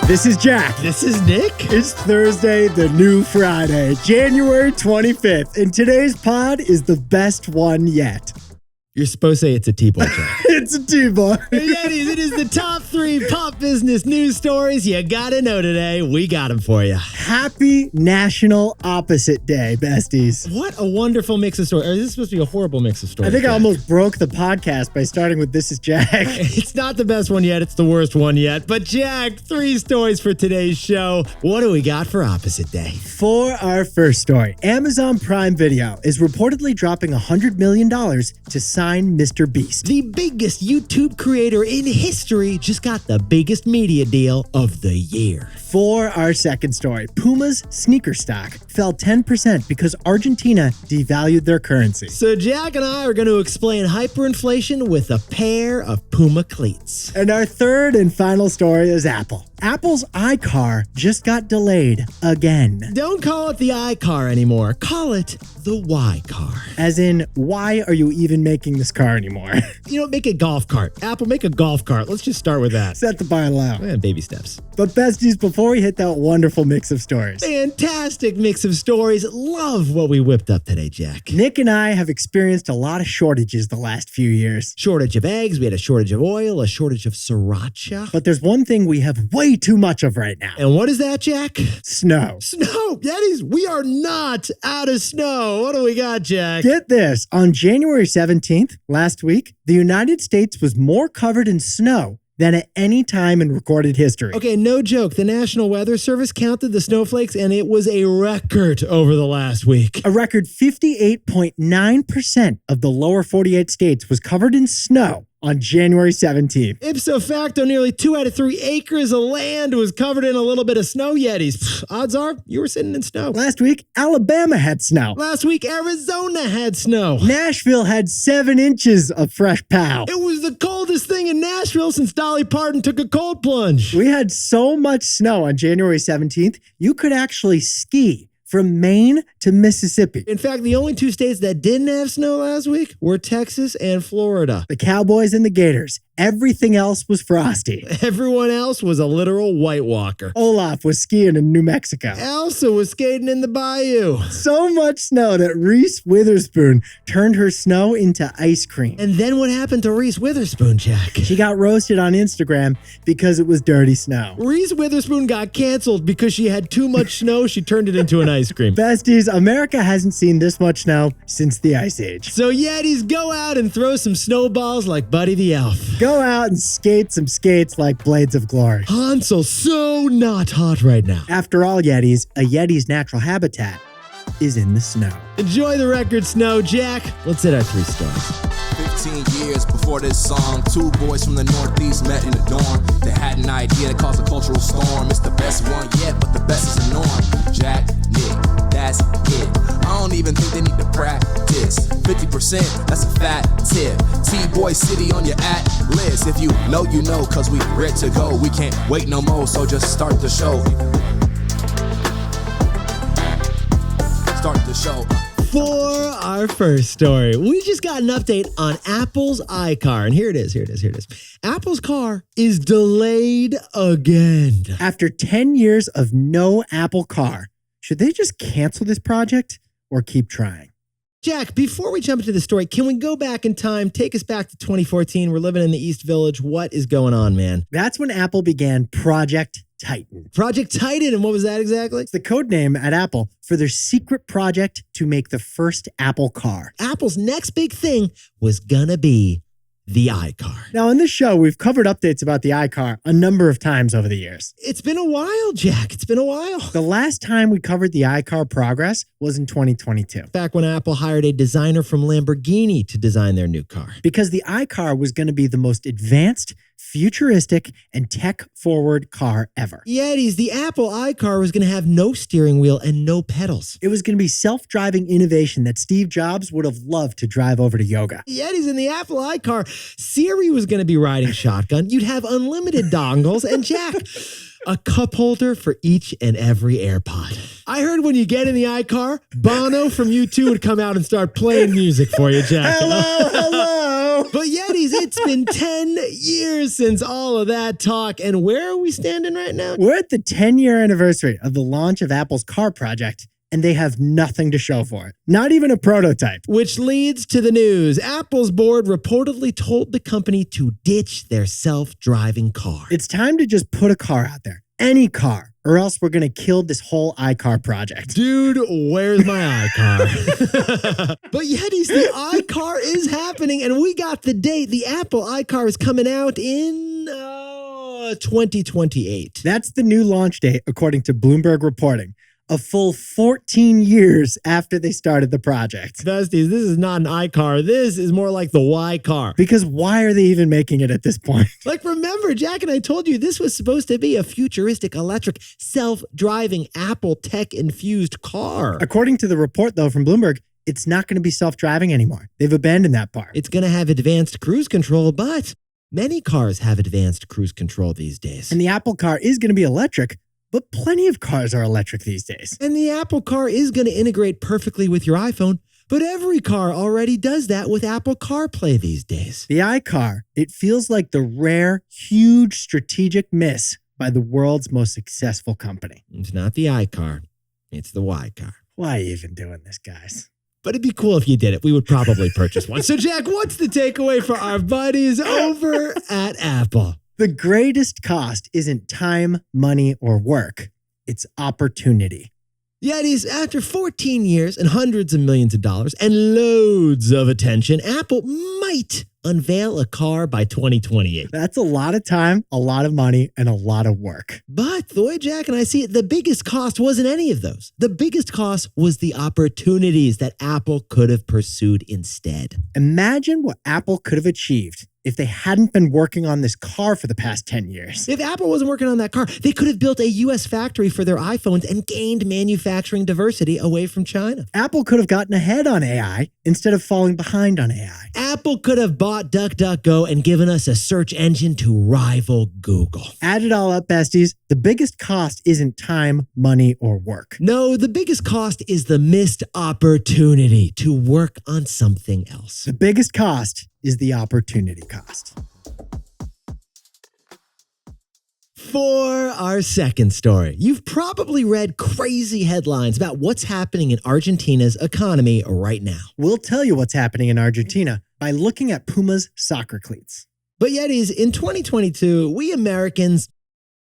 This is Jack. This is Nick. It's Thursday, the new Friday, January 25th, and today's pod is the best one yet. You're supposed to say it's a T-boy, Jack. It's a T-boy. Yetis, it is the top 3 pop business news stories you gotta know today. We got them for you. Happy National Opposite Day, besties. What a wonderful mix of stories. Or is this supposed to be a horrible mix of stories? I think Jack? I almost broke the podcast by starting with This is Jack. It's not the best one yet. It's the worst one yet. But Jack, 3 stories for today's show. What do we got for Opposite Day? For our first story, Amazon Prime Video is reportedly dropping $100 million to sign MrBeast. The biggest YouTube creator in history just got the biggest media deal of the year. For our second story, Puma's sneaker stock fell 10% because Argentina devalued their currency. So Jack and I are going to explain hyperinflation with a pair of Puma cleats. And our third and final story is Apple. Apple's iCar just got delayed again. Don't call it the iCar anymore. Call it the Y car. As in, why are you even making this car anymore? You know, make a golf cart. Apple, make a golf cart. Let's just start with that. Set the bar low. Baby steps. But besties, before we hit that wonderful mix of stories. Fantastic mix of stories. Love what we whipped up today, Jack. Nick and I have experienced a lot of shortages the last few years. Shortage of eggs. We had a shortage of oil, a shortage of sriracha. But there's one thing we have way too much of right now. And what is that, Jack? Snow. Snow. Yetis, we are not out of snow. What do we got, Jack? Get this. On January 17th, last week, the United States was more covered in snow than at any time in recorded history. Okay, no joke. The National Weather Service counted the snowflakes, and it was a record over the last week. A record 58.9% of the lower 48 states was covered in snow on January 17th. Ipso facto, nearly 2 out of 3 acres of land was covered in a little bit of snow, Yetis. Odds are you were sitting in snow. Last week, Alabama had snow. Last week, Arizona had snow. Nashville had 7 inches of fresh pow. It was the coldest thing in Nashville since Dolly Parton took a cold plunge. We had so much snow on January 17th, you could actually ski from Maine to Mississippi. In fact, the only 2 states that didn't have snow last week were Texas and Florida. The Cowboys and the Gators. Everything else was frosty. Everyone else was a literal White Walker. Olaf was skiing in New Mexico. Elsa was skating in the bayou. So much snow that Reese Witherspoon turned her snow into ice cream. And then what happened to Reese Witherspoon, Jack? She got roasted on Instagram because it was dirty snow. Reese Witherspoon got canceled because she had too much snow. She turned it into an ice cream. Besties, America hasn't seen this much snow since the Ice Age. So Yetis, go out and throw some snowballs like Buddy the Elf. Go out and skate some skates like Blades of Glory. Hansel's so not hot right now. After all, Yetis, a Yeti's natural habitat is in the snow. Enjoy the record snow, Jack. Let's hit our 3 stories. 15 years before this song, 2 boys from the Northeast met in the dorm. They had an idea that caused a cultural storm. It's the best one yet, but the best is the norm. Jack, Nick, that's it. I don't even think they need to practice. 50%, that's a fat tip. T-Boy City on your list. If you know, you know, cause we ready to go. We can't wait no more, so just start the show. Start the show. For our first story, we just got an update on Apple's iCar. And here it is. Apple's car is delayed again. After 10 years of no Apple car, should they just cancel this project or keep trying? Jack, before we jump into the story, can we go back in time? Take us back to 2014. We're living in the East Village. What is going on, man? That's when Apple began Project Titan. Project Titan, and what was that exactly? It's the code name at Apple for their secret project to make the first Apple car. Apple's next big thing was gonna be the iCar. Now, in this show, we've covered updates about the iCar a number of times over the years. It's been a while, Jack. It's been a while. The last time we covered the iCar progress was in 2022. Back when Apple hired a designer from Lamborghini to design their new car. Because the iCar was going to be the most advanced, futuristic, and tech-forward car ever. Yetis, the Apple iCar was going to have no steering wheel and no pedals. It was going to be self-driving innovation that Steve Jobs would have loved to drive over to yoga. Yetis, in the Apple iCar, Siri was going to be riding shotgun. You'd have unlimited dongles and Jack, a cup holder for each and every AirPod. I heard when you get in the iCar, Bono from U2 would come out and start playing music for you, Jack. Hello. But Yetis, it's been 10 years since all of that talk. And where are we standing right now? We're at the 10-year anniversary of the launch of Apple's car project, and they have nothing to show for it. Not even a prototype. Which leads to the news. Apple's board reportedly told the company to ditch their self-driving car. It's time to just put a car out there. Any car. Or else we're going to kill this whole iCar project. Dude, where's my iCar? But Yetis, the iCar is happening, and we got the date. The Apple iCar is coming out in 2028. That's the new launch date, according to Bloomberg reporting. A full 14 years after they started the project. Besties, this is not an iCar. This is more like the Y car. Because why are they even making it at this point? Like, remember, Jack and I told you this was supposed to be a futuristic, electric, self-driving, Apple tech-infused car. According to the report, though, from Bloomberg, it's not going to be self-driving anymore. They've abandoned that part. It's going to have advanced cruise control, but many cars have advanced cruise control these days. And the Apple car is going to be electric, but plenty of cars are electric these days. And the Apple car is going to integrate perfectly with your iPhone, but every car already does that with Apple CarPlay these days. The iCar, it feels like the rare, huge strategic miss by the world's most successful company. It's not the iCar, it's the Y car. Why even doing this, guys? But it'd be cool if you did it. We would probably purchase one. So, Jack, what's the takeaway for our buddies over at Apple? The greatest cost isn't time, money, or work. It's opportunity. Yetis, after 14 years and hundreds of millions of dollars and loads of attention, Apple might unveil a car by 2028. That's a lot of time, a lot of money, and a lot of work. But the way Jack and I see it, the biggest cost wasn't any of those. The biggest cost was the opportunities that Apple could have pursued instead. Imagine what Apple could have achieved if they hadn't been working on this car for the past 10 years. If Apple wasn't working on that car, they could have built a U.S. factory for their iPhones and gained manufacturing diversity away from China. Apple could have gotten ahead on AI instead of falling behind on AI. Apple could have bought DuckDuckGo and given us a search engine to rival Google. Add it all up, besties. The biggest cost isn't time, money, or work. No, the biggest cost is the missed opportunity to work on something else. The biggest cost is the opportunity cost. For our second story, you've probably read crazy headlines about what's happening in Argentina's economy right now. We'll tell you what's happening in Argentina by looking at Puma's soccer cleats. But Yetis, in 2022, we Americans,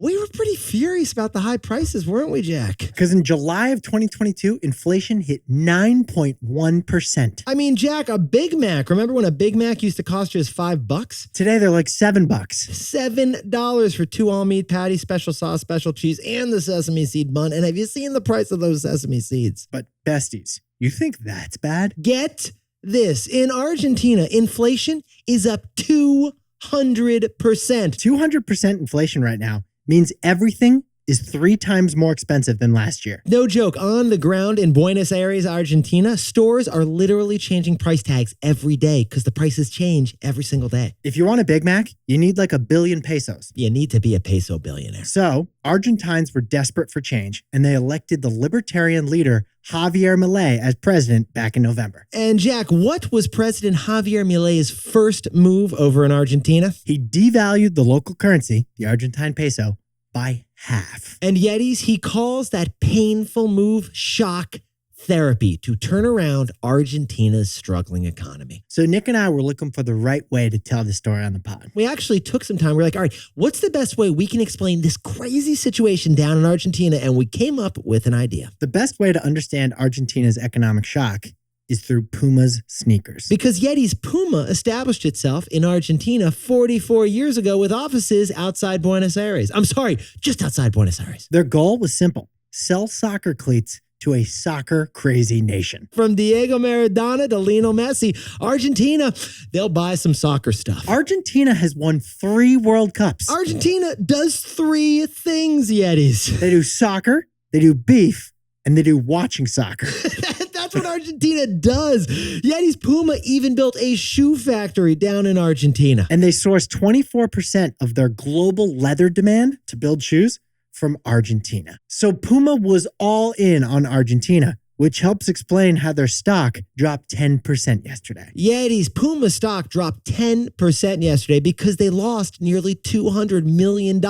we were pretty furious about the high prices, weren't we, Jack? Because in July of 2022, inflation hit 9.1%. I mean, Jack, a Big Mac, remember when a Big Mac used to cost you just $5? Today, they're like $7. $7 for 2 all-meat patties, special sauce, special cheese, and the sesame seed bun. And have you seen the price of those sesame seeds? But besties, you think that's bad? Get this. In Argentina, inflation is up 200%. 200% inflation right now means everything is 3 times more expensive than last year. No joke. On the ground in Buenos Aires, Argentina, stores are literally changing price tags every day because the prices change every single day. If you want a Big Mac, you need like 1 billion pesos. You need to be a peso billionaire. So, Argentines were desperate for change, and they elected the libertarian leader Javier Milei as president back in November. And Jack, what was President Javier Milei's first move over in Argentina? He devalued the local currency, the Argentine peso, by half. And Yetis, he calls that painful move shock therapy to turn around Argentina's struggling economy. So Nick and I were looking for the right way to tell the story on the pod. We actually took some time. We're like, all right, what's the best way we can explain this crazy situation down in Argentina? And we came up with an idea. The best way to understand Argentina's economic shock is through Puma's sneakers. Because Yetis, Puma established itself in Argentina 44 years ago with offices outside Buenos Aires. I'm sorry, just outside Buenos Aires. Their goal was simple: sell soccer cleats to a soccer-crazy nation. From Diego Maradona to Lionel Messi, Argentina, they'll buy some soccer stuff. Argentina has won 3 World Cups. Argentina does 3 things, Yetis. They do soccer, they do beef, and they do watching soccer. That's what Argentina does. Yetis, Puma even built a shoe factory down in Argentina. And they source 24% of their global leather demand to build shoes from Argentina. So Puma was all in on Argentina which helps explain how their stock dropped 10% yesterday. Yeti's Puma stock dropped 10% yesterday because they lost nearly $200 million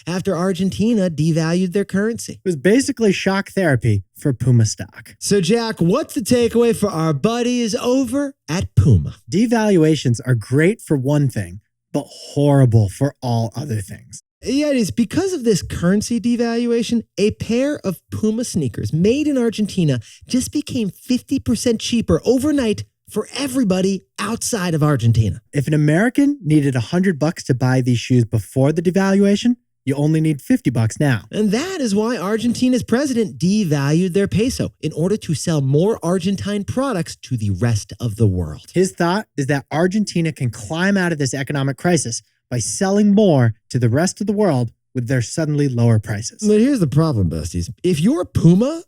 after Argentina devalued their currency. It was basically shock therapy for Puma stock. So, Jack, what's the takeaway for our buddies over at Puma? Devaluations are great for one thing, but horrible for all other things. Yeah, it is. Because of this currency devaluation, a pair of Puma sneakers made in Argentina just became 50% cheaper overnight for everybody outside of Argentina. If an American needed $100 to buy these shoes before the devaluation, you only need $50 now. And that is why Argentina's president devalued their peso in order to sell more Argentine products to the rest of the world. His thought is that Argentina can climb out of this economic crisis by selling more to the rest of the world with their suddenly lower prices. But here's the problem, besties. If you're Puma,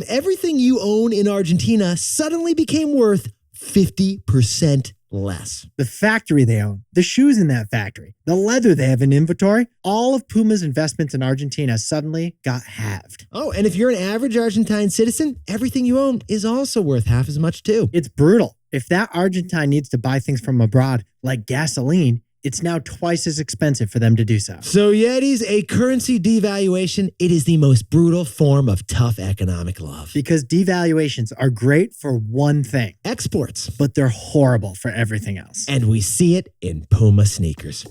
everything you own in Argentina suddenly became worth 50% less. The factory they own, the shoes in that factory, the leather they have in inventory, all of Puma's investments in Argentina suddenly got halved. Oh, and if you're an average Argentine citizen, everything you own is also worth half as much too. It's brutal. If that Argentine needs to buy things from abroad, like gasoline, it's now twice as expensive for them to do so. So Yeti's a currency devaluation. It is the most brutal form of tough economic love. Because devaluations are great for one thing, Exports. but they're horrible for everything else. And we see it in Puma sneakers.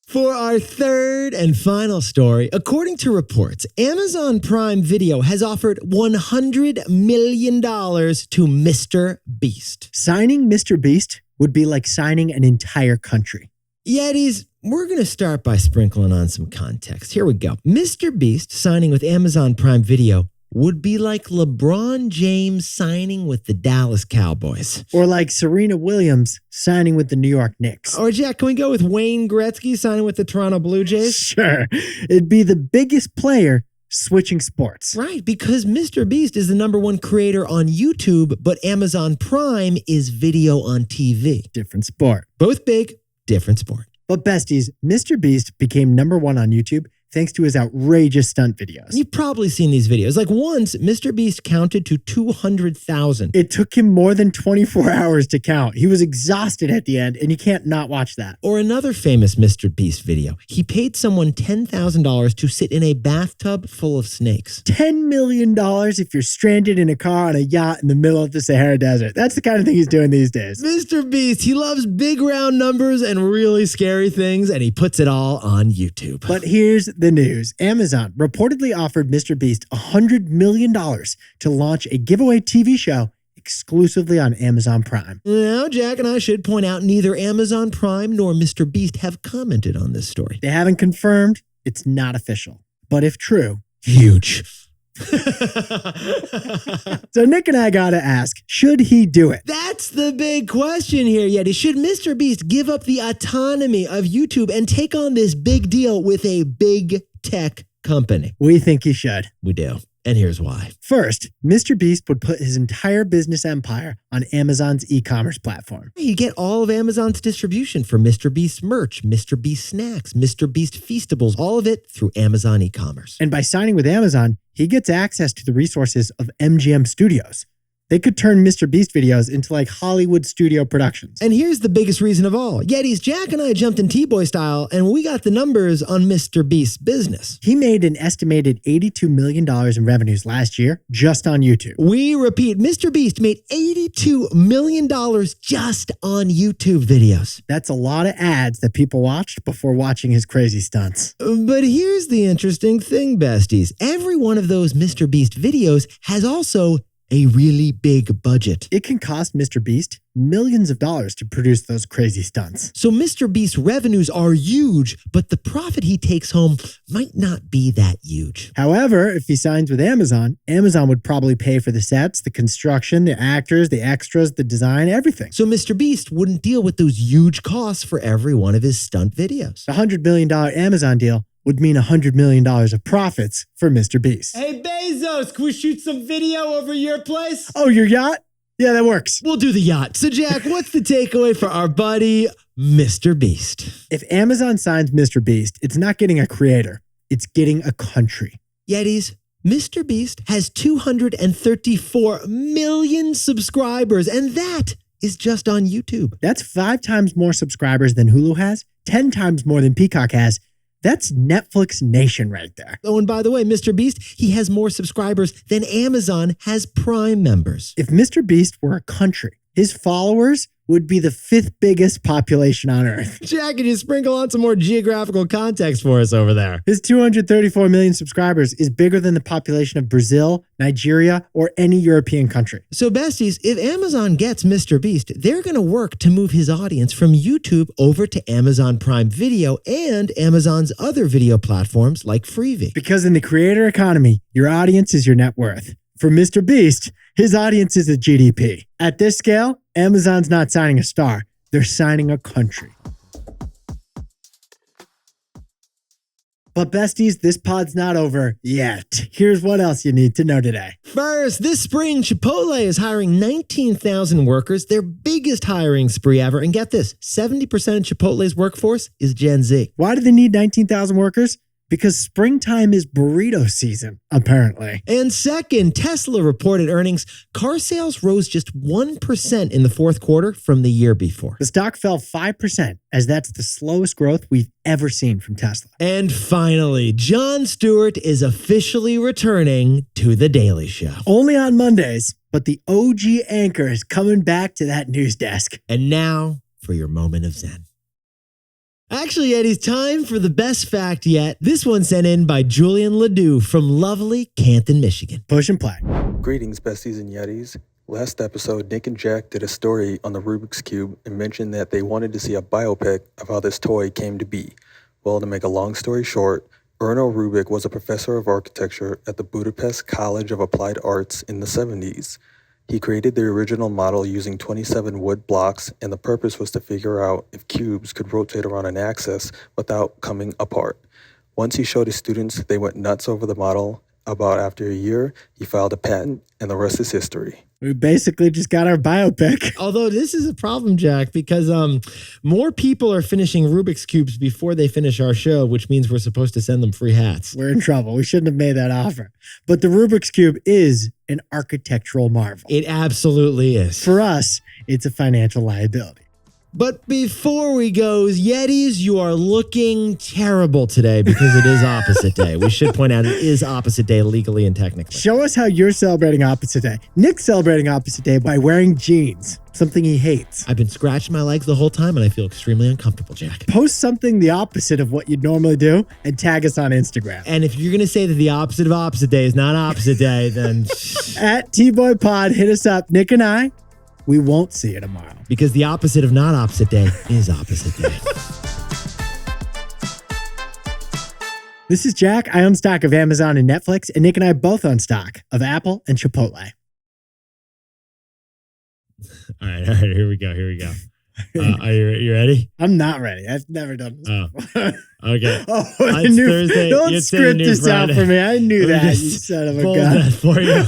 For our third and final story, according to reports, Amazon Prime Video has offered $100 million to MrBeast. Signing MrBeast would be like signing an entire country. Yetis, we're going to start by sprinkling on some context. Here we go. MrBeast signing with Amazon Prime Video would be like LeBron James signing with the Dallas Cowboys. Or like Serena Williams signing with the New York Knicks. Or Jack, can we go with Wayne Gretzky signing with the Toronto Blue Jays? Sure. It'd be the biggest player switching sports. Right, because MrBeast is the #1 creator on YouTube, but Amazon Prime is video on TV. Different sport. Both big, different sport. But besties, MrBeast became #1 on YouTube thanks to his outrageous stunt videos. You've probably seen these videos. Like once, MrBeast counted to 200,000. It took him more than 24 hours to count. He was exhausted at the end, and you can't not watch that. Or another famous MrBeast video. He paid someone $10,000 to sit in a bathtub full of snakes. $10 million if you're stranded in a car on a yacht in the middle of the Sahara Desert. That's the kind of thing he's doing these days. MrBeast, he loves big round numbers and really scary things, and he puts it all on YouTube. But here's the news. Amazon reportedly offered MrBeast $100 million to launch a giveaway TV show exclusively on Amazon Prime. Now, Jack and I should point out neither Amazon Prime nor MrBeast have commented on this story. They haven't confirmed. It's not official. But if true, huge. So Nick and I gotta ask, should he do it? That's the big question here, Yeti. Should MrBeast give up the autonomy of YouTube and take on this big deal with a big tech company? We think he should. We do. And here's why. First, MrBeast would put his entire business empire on Amazon's e-commerce platform. You get all of Amazon's distribution for MrBeast merch, MrBeast snacks, MrBeast Feastables, all of it through Amazon e-commerce. And by signing with Amazon, he gets access to the resources of MGM Studios. They could turn MrBeast videos into like Hollywood studio productions. And here's the biggest reason of all. Yetis, Jack and I jumped in T-Boy style, and we got the numbers on MrBeast's business. He made an estimated $82 million in revenues last year just on YouTube. We repeat, MrBeast made $82 million just on YouTube videos. That's a lot of ads that people watched before watching his crazy stunts. But here's the interesting thing, besties. Every one of those MrBeast videos has also a really big budget. It can cost MrBeast millions of dollars to produce those crazy stunts. So MrBeast's revenues are huge, but the profit he takes home might not be that huge. However, if he signs with Amazon, Amazon would probably pay for the sets, the construction, the actors, the extras, the design, everything. So MrBeast wouldn't deal with those huge costs for every one of his stunt videos. The $100 million Amazon deal would mean $100 million of profits for MrBeast. Hey, Bezos, can we shoot some video over your place? Oh, your yacht? Yeah, that works. We'll do the yacht. So, Jack, what's the takeaway for our buddy, MrBeast? If Amazon signs MrBeast, it's not getting a creator. It's getting a country. Yetis, MrBeast has 234 million subscribers, and that is just on YouTube. That's 5 times more subscribers than Hulu has, 10 times more than Peacock has. That's Netflix Nation right there. Oh, and by the way, MrBeast, he has more subscribers than Amazon has Prime members. If MrBeast were a country, his followers would be the 5th biggest population on Earth. Jack, can you sprinkle on some more geographical context for us over there? His 234 million subscribers is bigger than the population of Brazil, Nigeria, or any European country. So besties, if Amazon gets MrBeast, they're going to work to move his audience from YouTube over to Amazon Prime Video and Amazon's other video platforms like Freevee. Because in the creator economy, your audience is your net worth. For MrBeast, his audience is the GDP. At this scale, Amazon's not signing a star, they're signing a country. But besties, this pod's not over yet. Here's what else you need to know today. First, this spring, Chipotle is hiring 19,000 workers, their biggest hiring spree ever. And get this, 70% of Chipotle's workforce is Gen Z. Why do they need 19,000 workers? Because springtime is burrito season, apparently. And second, Tesla reported earnings. Car sales rose just 1% in the fourth quarter from the year before. The stock fell 5%, as that's the slowest growth we've ever seen from Tesla. And finally, Jon Stewart is officially returning to The Daily Show. Only on Mondays, but the OG anchor is coming back to that news desk. And now for your moment of Zen. Actually, Eddie's time for the best fact yet. This one sent in by Julian Ledoux from lovely Canton, Michigan. Push and play. Greetings, besties and yetis. Last episode, Nick and Jack did a story on the Rubik's Cube and mentioned that they wanted to see a biopic of how this toy came to be. Well, to make a long story short, Erno Rubik was a professor of architecture at the Budapest College of Applied Arts in the 70s. He created the original model using 27 wood blocks, and the purpose was to figure out if cubes could rotate around an axis without coming apart. Once he showed his students, they went nuts over the model. About after a year, he filed a patent, and the rest is history. We basically just got our biopic. Although this is a problem, Jack, because more people are finishing Rubik's Cubes before they finish our show, which means we're supposed to send them free hats. We're in trouble. We shouldn't have made that offer. But the Rubik's Cube is an architectural marvel. It absolutely is. For us, it's a financial liability. But before we go, Yetis, you are looking terrible today because it is opposite day. We should point out it is opposite day legally and technically. Show us how you're celebrating opposite day. Nick's celebrating opposite day by wearing jeans, something he hates. I've been scratching my legs the whole time and I feel extremely uncomfortable, Jack. Post something the opposite of what you'd normally do and tag us on Instagram. And if you're going to say that the opposite of opposite day is not opposite day, then... At TBoyPod, hit us up. Nick and I, we won't see you tomorrow. Because the opposite of not opposite day is opposite day. This is Jack. I own stock of Amazon and Netflix, and Nick and I both own stock of Apple and Chipotle. All right, here we go. Are you ready? I'm not ready. I've never done this before. Okay. I knew, Thursday. don't script this out for me. I knew that, you son of a gun. That for you.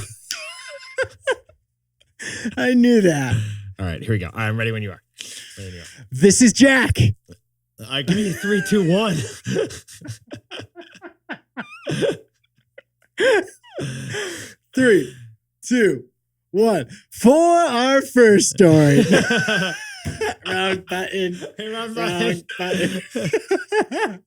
I knew that. All right, here we go. I'm ready when you are. This is Jack. I give you 3, 2, 1. 3, 2, 1. For our first story. Wrong button. Wrong button.